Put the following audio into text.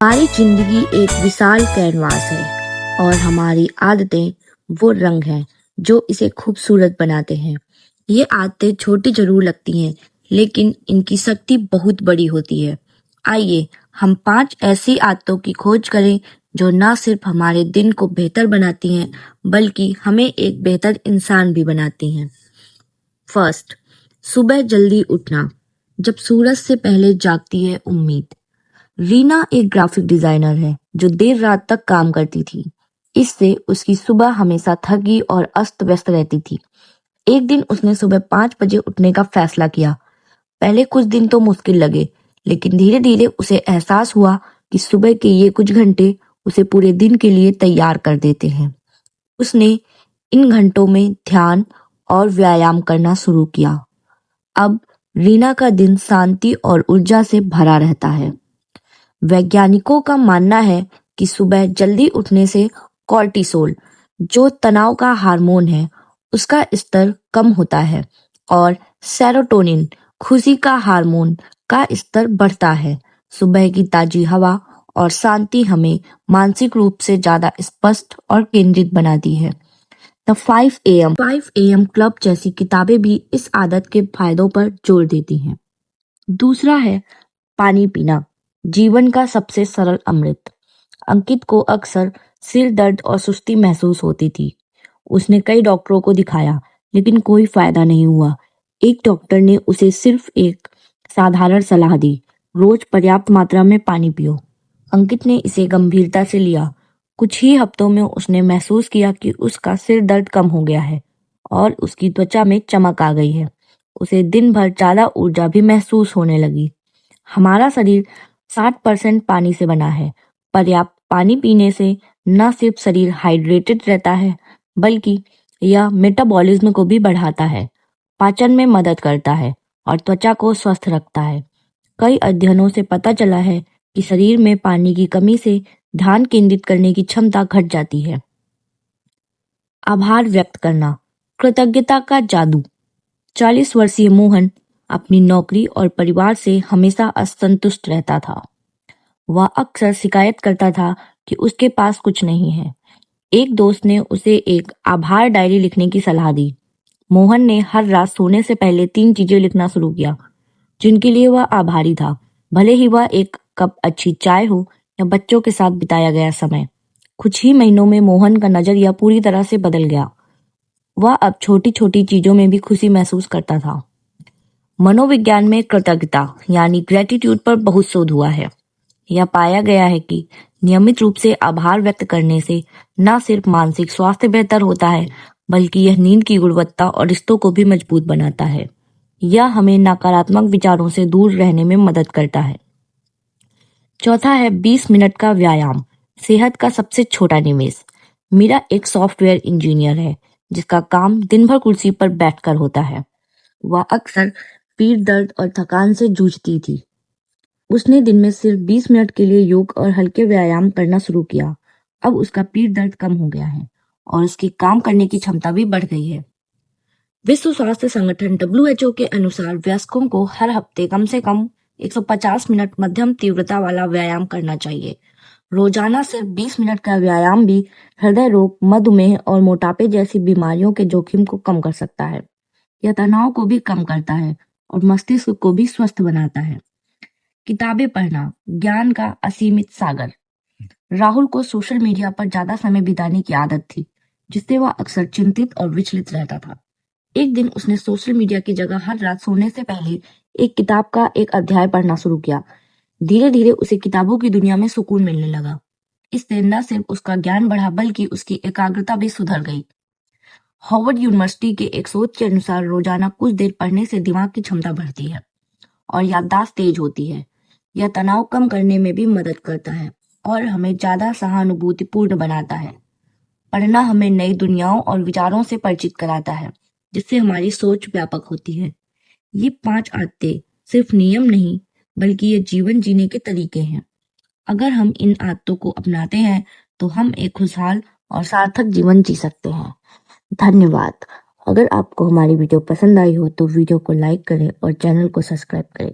हमारी जिंदगी एक विशाल कैनवास है और हमारी आदतें वो रंग हैं जो इसे खूबसूरत बनाते हैं। ये आदतें छोटी जरूर लगती हैं, लेकिन इनकी शक्ति बहुत बड़ी होती है। आइए हम 5 ऐसी आदतों की खोज करें जो न सिर्फ हमारे दिन को बेहतर बनाती हैं, बल्कि हमें एक बेहतर इंसान भी बनाती हैं। फर्स्ट, सुबह जल्दी उठना। जब सूरज से पहले जागती है उम्मीद। रीना एक ग्राफिक डिजाइनर है जो देर रात तक काम करती थी। इससे उसकी सुबह हमेशा थकी और अस्त व्यस्त रहती थी। एक दिन उसने सुबह 5 बजे उठने का फैसला किया। पहले कुछ दिन तो मुश्किल लगे, लेकिन धीरे धीरे उसे एहसास हुआ कि सुबह के ये कुछ घंटे उसे पूरे दिन के लिए तैयार कर देते हैं। उसने इन घंटों में ध्यान और व्यायाम करना शुरू किया। अब रीना का दिन शांति और ऊर्जा से भरा रहता है। वैज्ञानिकों का मानना है कि सुबह जल्दी उठने से कॉर्टिसोल, जो तनाव का हार्मोन है, उसका स्तर कम होता है और सेरोटोनिन, खुशी का हार्मोन, का स्तर बढ़ता है। सुबह की ताजी हवा और शांति हमें मानसिक रूप से ज्यादा स्पष्ट और केंद्रित बनाती है। द 5 AM क्लब जैसी किताबें भी इस आदत के फायदों पर जोर देती हैं। दूसरा है पानी पीना, जीवन का सबसे सरल अमृत। अंकित को अक्सर सिर दर्द और सुस्ती महसूस होती थी। उसने कई डॉक्टरों को दिखाया, लेकिन कोई फायदा नहीं हुआ। एक डॉक्टर ने उसे सिर्फ एक साधारण सलाह दी, रोज पर्याप्त मात्रा में पानी पियो। अंकित ने इसे गंभीरता से लिया। कुछ ही हफ्तों में उसने महसूस किया कि उसका सिर दर्द कम हो गया है और उसकी त्वचा में चमक आ गई है। उसे दिन भर ज्यादा ऊर्जा भी महसूस होने लगी। हमारा शरीर 60% पानी से बना है। पर्याप्त पानी पीने से न सिर्फ शरीर हाइड्रेटेड रहता है, बल्कि यह मेटाबॉलिज्म को भी बढ़ाता है, पाचन में मदद करता है और त्वचा को स्वस्थ रखता है। कई अध्ययनों से पता चला है कि शरीर में पानी की कमी से ध्यान केंद्रित करने की क्षमता घट जाती है। आभार व्यक्त करना, कृतज्ञता का जादू। 40 वर्षीय मोहन अपनी नौकरी और परिवार से हमेशा असंतुष्ट रहता था। वह अक्सर शिकायत करता था कि उसके पास कुछ नहीं है। एक दोस्त ने उसे एक आभार डायरी लिखने की सलाह दी। मोहन ने हर रात सोने से पहले 3 चीजें लिखना शुरू किया जिनके लिए वह आभारी था, भले ही वह एक कप अच्छी चाय हो या बच्चों के साथ बिताया गया समय। कुछ ही महीनों में मोहन का नजरिया पूरी तरह से बदल गया। वह अब छोटी छोटी चीजों में भी खुशी महसूस करता था। मनोविज्ञान में कृतज्ञता यानी ग्रेटिट्यूड पर बहुत शोध हुआ है। यह पाया गया है कि नियमित रूप से आभार व्यक्त करने से न सिर्फ मानसिक स्वास्थ्य बेहतर होता है, बल्कि यह नींद की गुणवत्ता और रिश्तों को भी मजबूत बनाता है। यह हमें नकारात्मक विचारों से दूर रहने में मदद करता है। चौथा है 20 मिनट का व्यायाम, सेहत का सबसे छोटा निवेश। मीरा एक सॉफ्टवेयर इंजीनियर है जिसका काम दिन भर कुर्सी पर बैठकर होता है। वह अक्सर पीठ दर्द और थकान से जूझती थी। उसने दिन में सिर्फ 20 मिनट के लिए योग और हल्के व्यायाम करना शुरू किया। अब उसका पीठ दर्द कम हो गया है और उसकी काम करने की क्षमता भी बढ़ गई है। विश्व स्वास्थ्य संगठन WHO के अनुसार वयस्कों को हर हफ्ते कम से कम 150 मिनट मध्यम तीव्रता वाला व्यायाम करना चाहिए। रोजाना सिर्फ 20 मिनट का व्यायाम भी हृदय रोग, मधुमेह और मोटापे जैसी बीमारियों के जोखिम को कम कर सकता है। यह तनाव को भी कम करता है और मस्तिष्क को भी स्वस्थ बनाता है। किताबें पढ़ना, ज्ञान का असीमित सागर। राहुल को सोशल मीडिया पर ज्यादा समय बिताने की आदत थी, जिससे वह अक्सर चिंतित और विचलित रहता था। एक दिन उसने सोशल मीडिया की जगह हर रात सोने से पहले एक किताब का एक अध्याय पढ़ना शुरू किया। धीरे धीरे उसे किताबों की दुनिया में सुकून मिलने लगा। इससे न सिर्फ उसका ज्ञान बढ़ा, बल्कि उसकी एकाग्रता भी सुधर गई। हार्वर्ड यूनिवर्सिटी के एक शोध के अनुसार रोजाना कुछ देर पढ़ने से दिमाग की क्षमता बढ़ती है और याददाश्त तेज होती है। यह तनाव कम करने में भी मदद करता है और हमें ज्यादा सहानुभूतिपूर्ण बनाता है। पढ़ना हमें नई दुनियाओं और विचारों से परिचित कराता है, जिससे हमारी सोच व्यापक होती है। ये 5 आदतें सिर्फ नियम नहीं, बल्कि ये जीवन जीने के तरीके हैं। अगर हम इन आदतों को अपनाते हैं तो हम एक खुशहाल और सार्थक जीवन जी सकते हैं। धन्यवाद। अगर आपको हमारी वीडियो पसंद आई हो तो वीडियो को लाइक करें और चैनल को सब्सक्राइब करें।